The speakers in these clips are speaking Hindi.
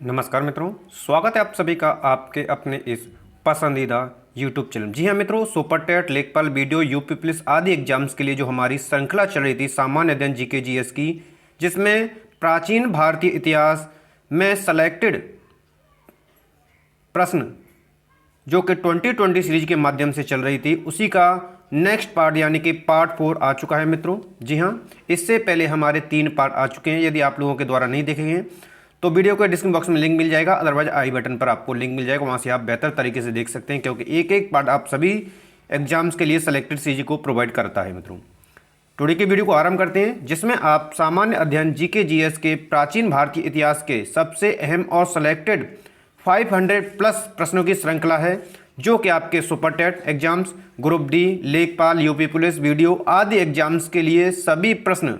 नमस्कार मित्रों, स्वागत है आप सभी का आपके अपने इस पसंदीदा YouTube चैनल। जी हाँ मित्रों, सुपर टेट, लेखपाल, वीडियो, यूपी पुलिस आदि एग्जाम्स के लिए जो हमारी श्रृंखला चल रही थी सामान्य अध्ययन जीके जीएस की, जिसमें प्राचीन भारतीय इतिहास में सेलेक्टेड प्रश्न जो कि 2020 सीरीज के माध्यम से चल रही थी, उसी का नेक्स्ट पार्ट यानी कि पार्ट 4 आ चुका है मित्रों। जी हाँ, इससे पहले हमारे 3 पार्ट आ चुके हैं। यदि आप लोगों के द्वारा नहीं देखे हैं तो वीडियो के डिस्क्रिप्शन बॉक्स में लिंक मिल जाएगा, अदरवाइज आई बटन पर आपको लिंक मिल जाएगा, वहाँ से आप बेहतर तरीके से देख सकते हैं, क्योंकि एक एक पार्ट आप सभी एग्जाम्स के लिए सेलेक्टेड सीरीज को प्रोवाइड करता है मित्रों। टुडे की वीडियो को आरंभ करते हैं, जिसमें आप सामान्य अध्ययन जीके जीएस के प्राचीन भारतीय इतिहास के सबसे अहम और सेलेक्टेड 500 प्लस प्रश्नों की श्रृंखला है, जो कि आपके super TET exams, group D, लेखपाल, यूपी पुलिस, वीडियो आदि एग्जाम्स के लिए सभी प्रश्न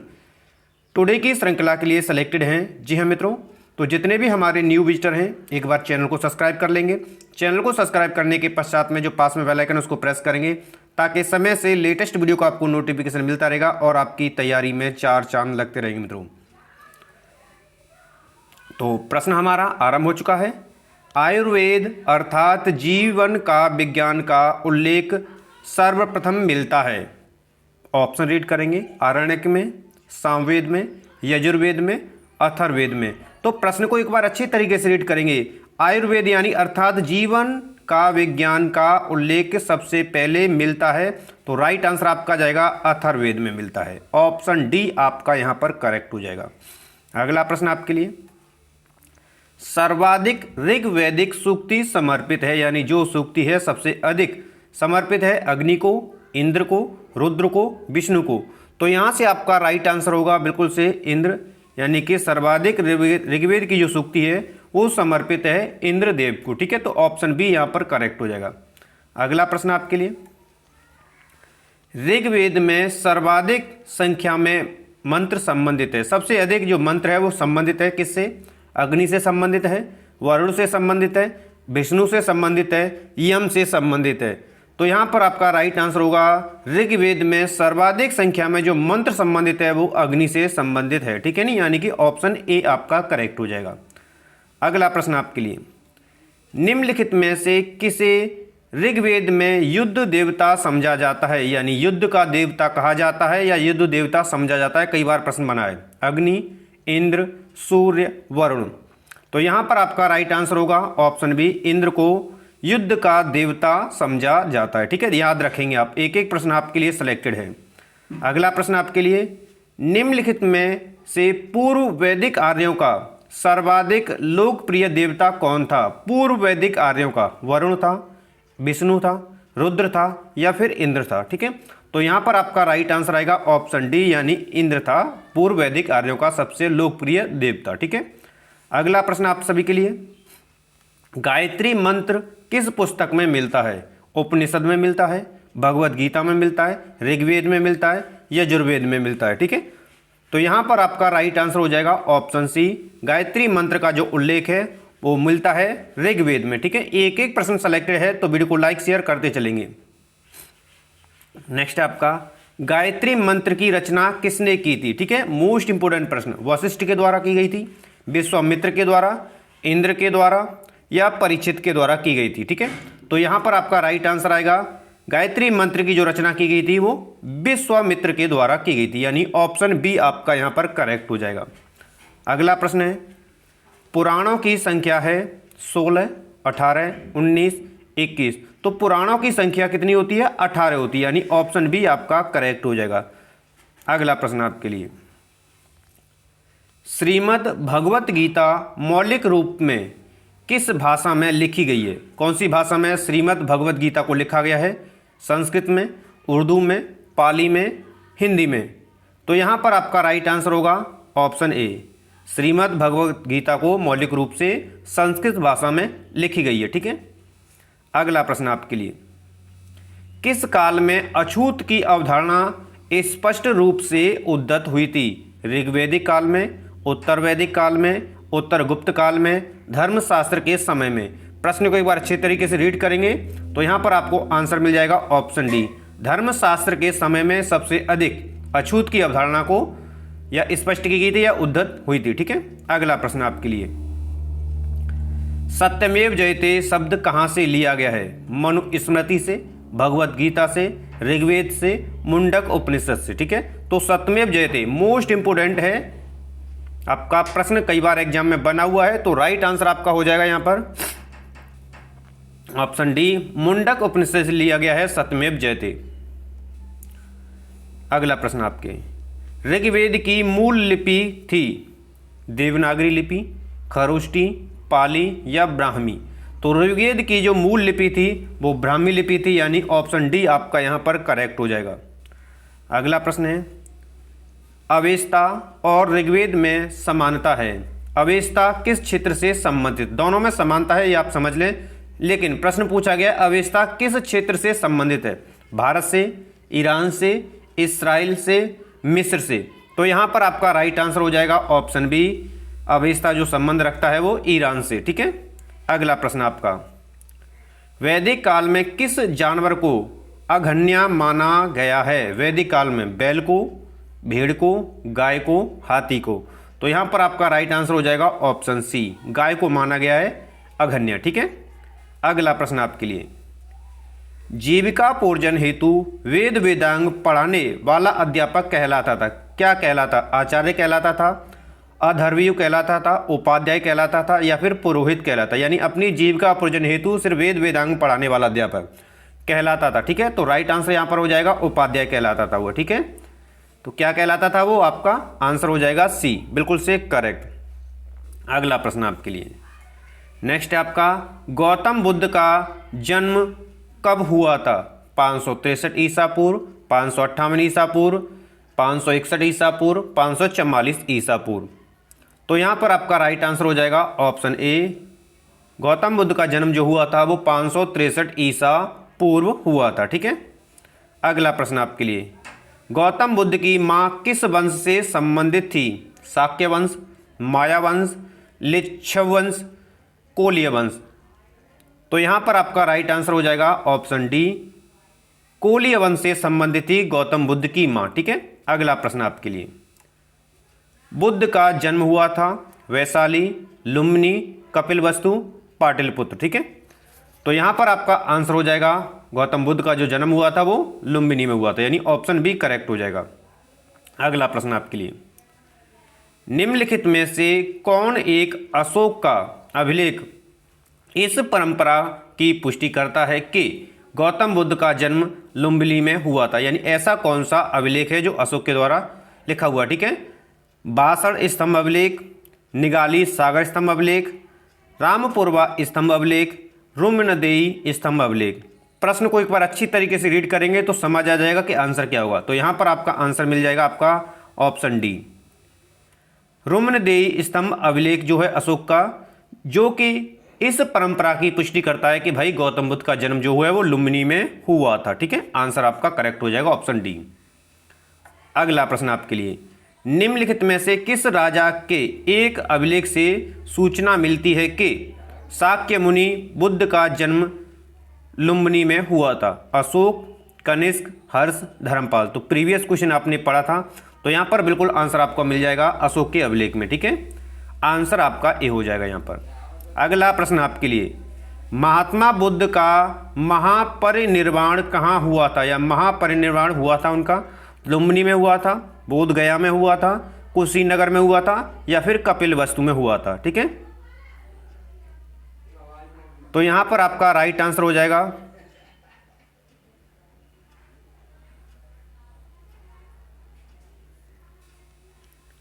टुडे की श्रृंखला के लिए सेलेक्टेड हैं। जी हाँ मित्रों, तो जितने भी हमारे न्यू विजिटर हैं, एक बार चैनल को सब्सक्राइब कर लेंगे। चैनल को सब्सक्राइब करने के पश्चात में जो पास में बेल आइकन उसको प्रेस करेंगे, ताकि समय से लेटेस्ट वीडियो का आपको नोटिफिकेशन मिलता रहेगा और आपकी तैयारी में 4 चांद लगते रहेंगे मित्रों। तो प्रश्न हमारा आरंभ हो चुका है। आयुर्वेद अर्थात जीवन का विज्ञान का उल्लेख सर्वप्रथम मिलता है। ऑप्शन रीड करेंगे, आरण्यक में, सामवेद में, यजुर्वेद में, अथर्ववेद में। तो प्रश्न को एक बार अच्छी तरीके से रीड करेंगे। आयुर्वेद यानी अर्थात जीवन का विज्ञान का उल्लेख सबसे पहले मिलता है, तो राइट आंसर आपका जाएगा अथर्ववेद में मिलता है। ऑप्शन डी आपका यहां पर करेक्ट हो जाएगा। अगला प्रश्न आपके लिए, सर्वाधिक ऋग्वैदिक सूक्ति समर्पित है, यानी जो सूक्ति है सबसे अधिक समर्पित है अग्नि को, इंद्र को, रुद्र को, विष्णु को। तो यहां से आपका राइट आंसर होगा बिल्कुल से इंद्र, यानी कि सर्वाधिक ऋग्वेद की जो सूक्ति है वो समर्पित है इंद्रदेव को। ठीक है, तो ऑप्शन बी यहां पर करेक्ट हो जाएगा। अगला प्रश्न आपके लिए, ऋग्वेद में सर्वाधिक संख्या में मंत्र संबंधित है। सबसे अधिक जो मंत्र है वो संबंधित है किससे? अग्नि से संबंधित है, वरुण से संबंधित है, विष्णु से संबंधित है, यम से संबंधित है। तो यहाँ पर आपका राइट आंसर होगा ऋग्वेद में सर्वाधिक संख्या में जो मंत्र संबंधित है वो अग्नि से संबंधित है। ठीक है नहीं, यानी कि ऑप्शन ए आपका करेक्ट हो जाएगा। अगला प्रश्न आपके लिए, निम्नलिखित में से किसे ऋग्वेद में युद्ध देवता समझा जाता है, यानी युद्ध का देवता कहा जाता है या युद्ध देवता समझा जाता है? कई बार प्रश्न बना है, अग्नि, इंद्र, सूर्य, वरुण। तो यहाँ पर आपका राइट आंसर होगा ऑप्शन बी, इंद्र को युद्ध का देवता समझा जाता है। ठीक है, याद रखेंगे आप, एक एक प्रश्न आपके लिए सिलेक्टेड है। अगला प्रश्न आपके लिए, निम्नलिखित में से पूर्व वैदिक आर्यों का सर्वाधिक लोकप्रिय देवता कौन था? पूर्व वैदिक आर्यों का वरुण था, विष्णु था, रुद्र था या फिर इंद्र था? ठीक है, तो यहाँ पर आपका राइट आंसर आएगा ऑप्शन डी, यानी इंद्र था पूर्व वैदिक आर्यों का सबसे लोकप्रिय देवता। ठीक है, अगला प्रश्न आप सभी के लिए, गायत्री मंत्र किस पुस्तक में मिलता है? उपनिषद में मिलता है, भगवत गीता में मिलता है, ऋग्वेद में मिलता है, यजुर्वेद में मिलता है? ठीक है, तो यहाँ पर आपका राइट आंसर हो जाएगा ऑप्शन सी, गायत्री मंत्र का जो उल्लेख है वो मिलता है ऋग्वेद में। ठीक है, एक एक प्रश्न सेलेक्टेड है, तो वीडियो को लाइक शेयर करते चलेंगे। नेक्स्ट आपका, गायत्री मंत्र की रचना किसने की थी? ठीक है, मोस्ट इंपोर्टेंट प्रश्न, वशिष्ठ के द्वारा की गई थी, विश्वामित्र के द्वारा, इंद्र के द्वारा या परीक्षित के द्वारा की गई थी? ठीक है, तो यहाँ पर आपका राइट आंसर आएगा, गायत्री मंत्र की जो रचना की गई थी वो विश्वामित्र के द्वारा की गई थी, यानी ऑप्शन बी आपका यहाँ पर करेक्ट हो जाएगा। अगला प्रश्न है, पुराणों की संख्या है 16, 18, 19, 21। तो पुराणों की संख्या कितनी होती है? 18 होती है, यानी ऑप्शन बी आपका करेक्ट हो जाएगा। अगला प्रश्न आपके लिए, श्रीमद् भगवत गीता मौलिक रूप में किस भाषा में लिखी गई है? कौन सी भाषा में श्रीमद् भगवत गीता को लिखा गया है? संस्कृत में, उर्दू में, पाली में, हिंदी में? तो यहाँ पर आपका राइट आंसर होगा ऑप्शन ए, श्रीमद् भगवत गीता को मौलिक रूप से संस्कृत भाषा में लिखी गई है। ठीक है, अगला प्रश्न आपके लिए, किस काल में अछूत की अवधारणा स्पष्ट रूप से उद्धत हुई थी? ऋग्वैदिक काल में, उत्तर वैदिक काल में, उत्तर गुप्त काल में, धर्मशास्त्र के समय में? प्रश्न को एक बार अच्छे तरीके से रीड करेंगे तो यहाँ पर आपको आंसर मिल जाएगा ऑप्शन डी, धर्मशास्त्र के समय में सबसे अधिक अछूत की अवधारणा को या स्पष्ट की गई थी या उद्धत हुई थी। ठीक है, अगला प्रश्न आपके लिए, सत्यमेव जयते शब्द कहाँ से लिया गया है? मनुस्मृति से, भगवत गीता से, ऋग्वेद से, मुंडक उपनिषद से। ठीक है, तो सत्यमेव जयते मोस्ट इंपोर्टेंट है, आपका प्रश्न कई बार एग्जाम में बना हुआ है। तो राइट आंसर आपका हो जाएगा यहाँ पर ऑप्शन डी, मुंडक उपनिषद से लिया गया है सत्यमेव जयते। अगला प्रश्न आपके, ऋग्वेद की मूल लिपि थी देवनागरी लिपि, खरोष्टी, पाली या ब्राह्मी? तो ऋग्वेद की जो मूल लिपि थी वो ब्राह्मी लिपि थी, यानी ऑप्शन डी आपका यहाँ पर करेक्ट हो जाएगा। अगला प्रश्न है, अवेस्ता और ऋग्वेद में समानता है। अवेस्ता किस क्षेत्र से संबंधित? दोनों में समानता है, ये आप समझ लें, लेकिन प्रश्न पूछा गया अवेस्ता किस क्षेत्र से संबंधित है? भारत से, ईरान से, इस्राइल से, मिस्र से? तो यहाँ पर आपका राइट आंसर हो जाएगा ऑप्शन बी, अवेस्ता जो संबंध रखता है वो ईरान से। ठीक है, अगला प्रश्न आपका, वैदिक काल में किस जानवर को अघन्या माना गया है? वैदिक काल में बैल को, भेड़ को, गाय को, हाथी को? तो यहाँ पर आपका राइट आंसर हो जाएगा ऑप्शन सी, गाय को माना गया है अघन्या। ठीक है, अगला प्रश्न आपके लिए, जीविकापोर्जन हेतु वेद वेदांग पढ़ाने वाला अध्यापक कहलाता था? क्या कहलाता? आचार्य कहलाता था, अधर्वीय कहलाता था, उपाध्याय कहलाता था या फिर पुरोहित कहलाता? यानी अपनी जीविकापोर्जन हेतु सिर्फ वेद वेदांग पढ़ाने वाला अध्यापक कहलाता था। ठीक है, तो राइट आंसर यहाँ पर हो जाएगा उपाध्याय कहलाता था वो। ठीक है, तो क्या कहलाता था वो? आपका आंसर हो जाएगा सी, बिल्कुल से करेक्ट। अगला प्रश्न आपके लिए, नेक्स्ट है आपका, गौतम बुद्ध का जन्म कब हुआ था? 563 ईसा पूर्व, 558 ईसा पूर्व, 561 ईसा पूर्व, 544 ईसा पूर्व? तो यहाँ पर आपका राइट आंसर हो जाएगा ऑप्शन ए, गौतम बुद्ध का जन्म जो हुआ था वो 563 ईसा पूर्व हुआ था। ठीक है, अगला प्रश्न आपके लिए, गौतम बुद्ध की माँ किस वंश से संबंधित थी? शाक्य वंश, माया वंश, लिच्छव वंश, कोलीय वंश? तो यहाँ पर आपका राइट आंसर हो जाएगा ऑप्शन डी, कोलीय वंश से संबंधित थी गौतम बुद्ध की माँ। ठीक है, अगला प्रश्न आपके लिए, बुद्ध का जन्म हुआ था वैशाली, लुम्बिनी, कपिलवस्तु, पाटलिपुत्र? ठीक है, तो यहाँ पर आपका आंसर हो जाएगा गौतम बुद्ध का जो जन्म हुआ था वो लुम्बिनी में हुआ था, यानी ऑप्शन बी करेक्ट हो जाएगा। अगला प्रश्न आपके लिए, निम्नलिखित में से कौन एक अशोक का अभिलेख इस परंपरा की पुष्टि करता है कि गौतम बुद्ध का जन्म लुम्बिनी में हुआ था? यानी ऐसा कौन सा अभिलेख है जो अशोक के द्वारा लिखा हुआ? ठीक है, बासड़ स्तंभ अभिलेख, निगाली सागर स्तंभ अभिलेख, रामपुरवा स्तंभ अभिलेख, रुम्नदेई स्तंभ अभिलेख? प्रश्न को एक बार अच्छी तरीके से रीड करेंगे तो समझ आ जाएगा कि आंसर क्या होगा। तो यहाँ पर आपका आंसर मिल जाएगा आपका ऑप्शन डी, रुम्नदेई स्तंभ अभिलेख जो है अशोक का, जो कि इस परंपरा की पुष्टि करता है कि भाई गौतम बुद्ध का जन्म जो हुआ है वो लुम्बिनी में हुआ था। ठीक है, आंसर आपका करेक्ट हो जाएगा ऑप्शन डी। अगला प्रश्न आपके लिए, निम्नलिखित में से किस राजा के एक अभिलेख से सूचना मिलती है कि शाक्य मुनि बुद्ध का जन्म लुम्बिनी में हुआ था? अशोक, कनिष्क, हर्ष, धर्मपाल? तो प्रीवियस क्वेश्चन आपने पढ़ा था, तो यहाँ पर बिल्कुल आंसर आपको मिल जाएगा अशोक के अभिलेख में। ठीक है, आंसर आपका ए हो जाएगा यहाँ पर। अगला प्रश्न आपके लिए, महात्मा बुद्ध का महापरिनिर्वाण कहाँ हुआ था? या महापरिनिर्वाण हुआ था उनका लुम्बिनी में हुआ था, बोध गया में हुआ था, कुशीनगर में हुआ था या फिर कपिलवस्तु में हुआ था? ठीक है, तो यहाँ पर आपका राइट आंसर हो जाएगा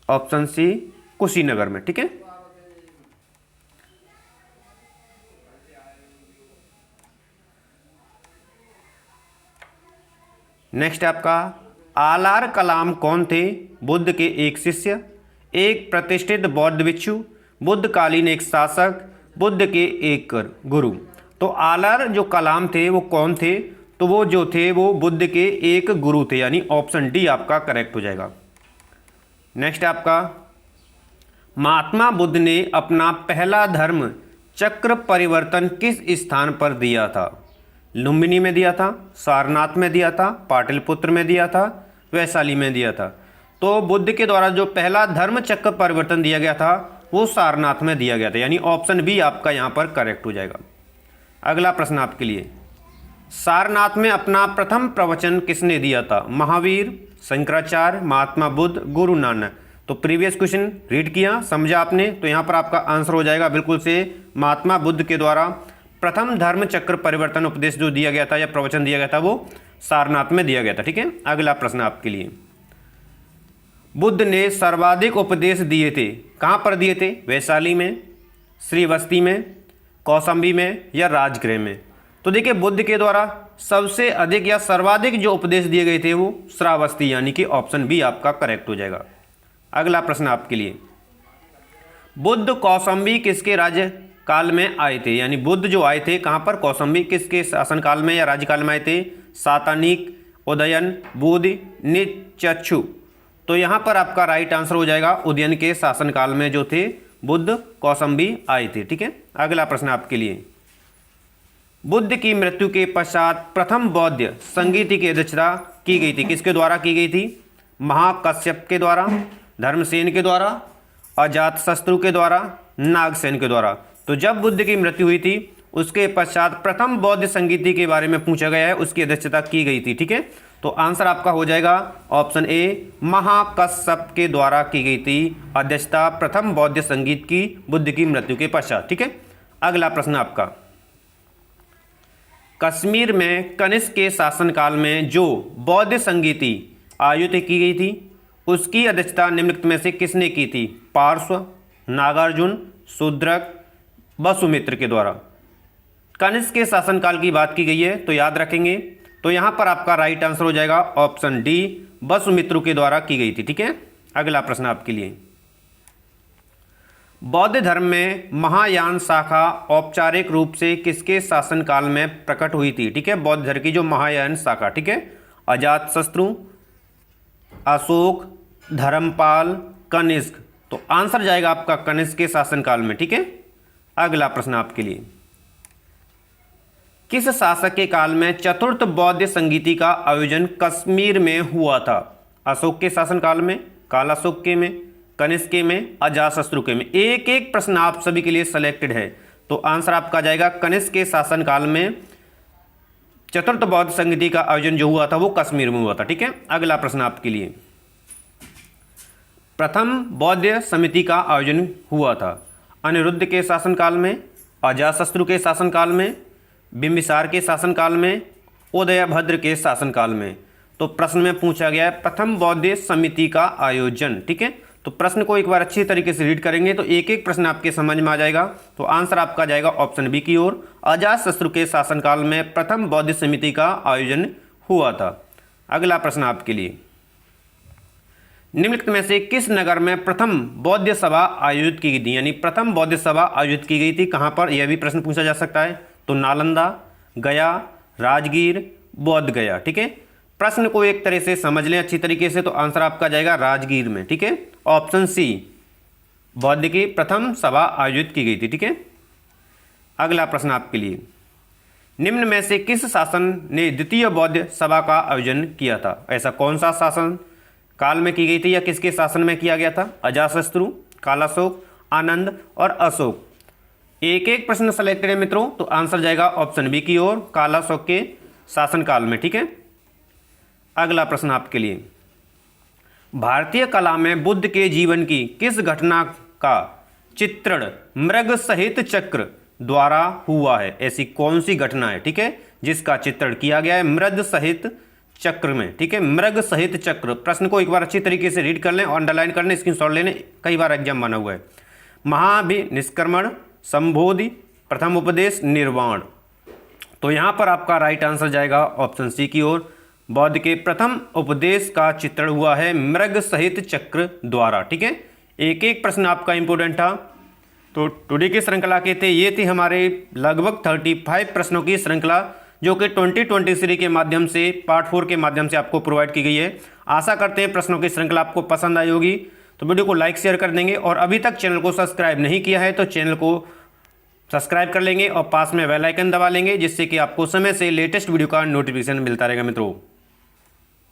ऑप्शन सी, कुशीनगर में। ठीक है, नेक्स्ट आपका, आलार कलाम कौन थे? बुद्ध के एक शिष्य, एक प्रतिष्ठित बौद्ध भिक्षु, बुद्धकालीन एक शासक, बुद्ध के एक गुरु? तो आलार जो कलाम थे वो कौन थे? तो वो जो थे वो बुद्ध के एक गुरु थे, यानी ऑप्शन डी आपका करेक्ट हो जाएगा। नेक्स्ट आपका, महात्मा बुद्ध ने अपना पहला धर्म चक्र परिवर्तन किस स्थान पर दिया था? लुम्बिनी में दिया था, सारनाथ में दिया था, पाटलिपुत्र में दिया था, वैशाली में दिया था? तो बुद्ध के द्वारा जो पहला धर्म चक्र परिवर्तन दिया गया था वो सारनाथ में दिया गया था, यानी ऑप्शन बी आपका यहाँ पर करेक्ट हो जाएगा। अगला प्रश्न आपके लिए, सारनाथ में अपना प्रथम प्रवचन किसने दिया था? महावीर, शंकराचार्य, महात्मा बुद्ध, गुरु नानक। तो प्रीवियस क्वेश्चन रीड किया, समझा आपने, तो यहाँ पर आपका आंसर हो जाएगा बिल्कुल से महात्मा बुद्ध के द्वारा प्रथम धर्म चक्र परिवर्तन उपदेश जो दिया गया था या प्रवचन दिया गया था वो सारनाथ में दिया गया था। ठीक है, अगला प्रश्न आपके लिए, बुद्ध ने सर्वाधिक उपदेश दिए थे, कहाँ पर दिए थे? वैशाली में, श्रीवस्ती में, कौशाम्बी में या राजगृह में? तो देखिए बुद्ध के द्वारा सबसे अधिक या सर्वाधिक जो उपदेश दिए गए थे वो श्रावस्ती, यानी कि ऑप्शन बी आपका करेक्ट हो जाएगा। अगला प्रश्न आपके लिए, बुद्ध कौशाम्बी किसके राज्य काल में आए थे? यानी बुद्ध जो आए थे कहाँ पर? कौशाम्बी, किसके शासनकाल में या राज्यकाल में आए थे? सातनिक, उदयन, बुद्ध, निचक्षु। तो यहाँ पर आपका राइट आंसर हो जाएगा उदयन के शासनकाल में जो थे बुद्ध कौशाम्बी आए थे। ठीक है, अगला प्रश्न आपके लिए, बुद्ध की मृत्यु के पश्चात प्रथम बौद्ध संगीत की अध्यक्षता की गई थी, किसके द्वारा की गई थी? महाकश्यप के द्वारा, धर्मसेन के द्वारा, अजातशत्रु के द्वारा, नागसेन के द्वारा। तो जब बुद्ध की मृत्यु हुई थी उसके पश्चात प्रथम बौद्ध संगीति के बारे में पूछा गया है, उसकी अध्यक्षता की गई थी। ठीक है, तो आंसर आपका हो जाएगा ऑप्शन ए, महाकश्यप के द्वारा की गई थी अध्यक्षता प्रथम बौद्ध संगीत की बुद्ध की मृत्यु के पश्चात। ठीक है, अगला प्रश्न आपका, कश्मीर में कनिष्क के शासनकाल में जो बौद्ध संगीति आयोजित की गई थी उसकी अध्यक्षता निम्नलिखित में से किसने की थी? पार्श्व, नागार्जुन, शूद्रक, वसुमित्र के द्वारा। कनिष्क के शासनकाल की बात की गई है तो याद रखेंगे, तो यहाँ पर आपका राइट आंसर हो जाएगा ऑप्शन डी, वसुमित्र के द्वारा की गई थी। ठीक है, अगला प्रश्न आपके लिए, बौद्ध धर्म में महायान शाखा औपचारिक रूप से किसके शासनकाल में प्रकट हुई थी? ठीक है, बौद्ध धर्म की जो महायान शाखा, ठीक है, अजातशत्रु, अशोक, धर्मपाल, कनिष्क। तो आंसर जाएगा आपका कनिष्क के शासनकाल में। ठीक है, अगला प्रश्न आपके लिए, किस शासक के काल में चतुर्थ बौद्ध संगीति का आयोजन कश्मीर में हुआ था? अशोक के शासनकाल में, काल अशोक के में, कनिष्क के में, अजातशत्रु के में? एक एक प्रश्न आप सभी के लिए सिलेक्टेड है, तो आंसर आपका जाएगा कनिष्क के शासनकाल में चतुर्थ बौद्ध संगीति का आयोजन जो हुआ था वो कश्मीर में हुआ था। ठीक है, अगला प्रश्न आपके लिए, प्रथम बौद्ध समिति का आयोजन हुआ था अनिरुद्ध के शासनकाल में, अजातशत्रु के शासनकाल में, बिंबिसार के शासनकाल में, उदयभद्र के शासनकाल में? तो प्रश्न में पूछा गया है प्रथम बौद्ध समिति का आयोजन। ठीक है, तो प्रश्न को एक बार अच्छी तरीके से रीड करेंगे तो एक एक प्रश्न आपके समझ में आ जाएगा। तो आंसर आपका जाएगा ऑप्शन बी की ओर, अजातशत्रु के शासनकाल में प्रथम बौद्ध समिति का आयोजन हुआ था। अगला प्रश्न आपके लिए, निम्नलिखित में से किस नगर में प्रथम बौद्ध सभा आयोजित की गई थी? यानी प्रथम बौद्ध सभा आयोजित की गई थी कहाँ पर, यह भी प्रश्न पूछा जा सकता है। तो नालंदा, गया, राजगीर, बोध गया। ठीक है, प्रश्न को एक तरह से समझ लें अच्छी तरीके से, तो आंसर आपका जाएगा राजगीर में। ठीक है, ऑप्शन सी, बौद्ध की प्रथम सभा आयोजित की गई थी। ठीक है, अगला प्रश्न आपके लिए, निम्न में से किस शासन ने द्वितीय बौद्ध सभा का आयोजन किया था? ऐसा कौन सा शासन काल में की गई थी या किसके शासन में किया गया था? अजातशत्रु, कालाशोक, आनंद और अशोक। एक एक प्रश्न सेलेक्टेड है मित्रों, तो आंसर जाएगा ऑप्शन बी की ओर, कालाशोक के शासनकाल में। ठीक है, अगला प्रश्न आपके लिए, भारतीय कला में बुद्ध के जीवन की किस घटना का चित्रण मृग सहित चक्र द्वारा हुआ है? ऐसी कौन सी घटना है, ठीक है, जिसका चित्रण किया गया है मृग सहित चक्र में? ठीक है, मृग सहित चक्र। प्रश्न को एक बार अच्छी तरीके से रीड कर लें, अंडरलाइन कर लें, स्क्रीनशॉट ले लें, कई बार एग्जाम बना हुआ है। महाभिनिष्क्रमण, संबोधि, प्रथम उपदेश, निर्वाण। तो यहाँ पर आपका राइट आंसर जाएगा ऑप्शन सी की ओर, बौद्ध के प्रथम उपदेश का चित्रण हुआ है मृग सहित चक्र द्वारा। ठीक है, एक एक प्रश्न आपका इंपोर्टेंट था। तो टुडे की श्रृंखला के थे ये थी हमारे लगभग 35 प्रश्नों की श्रृंखला जो कि 2023 के माध्यम से पार्ट 4 के माध्यम से आपको प्रोवाइड की गई है। आशा करते हैं प्रश्नों की श्रृंखला आपको पसंद आई होगी, तो वीडियो को लाइक शेयर कर देंगे और अभी तक चैनल को सब्सक्राइब नहीं किया है तो चैनल को सब्सक्राइब कर लेंगे और पास में बेल आइकन दबा लेंगे, जिससे कि आपको समय से लेटेस्ट वीडियो का नोटिफिकेशन मिलता रहेगा मित्रों।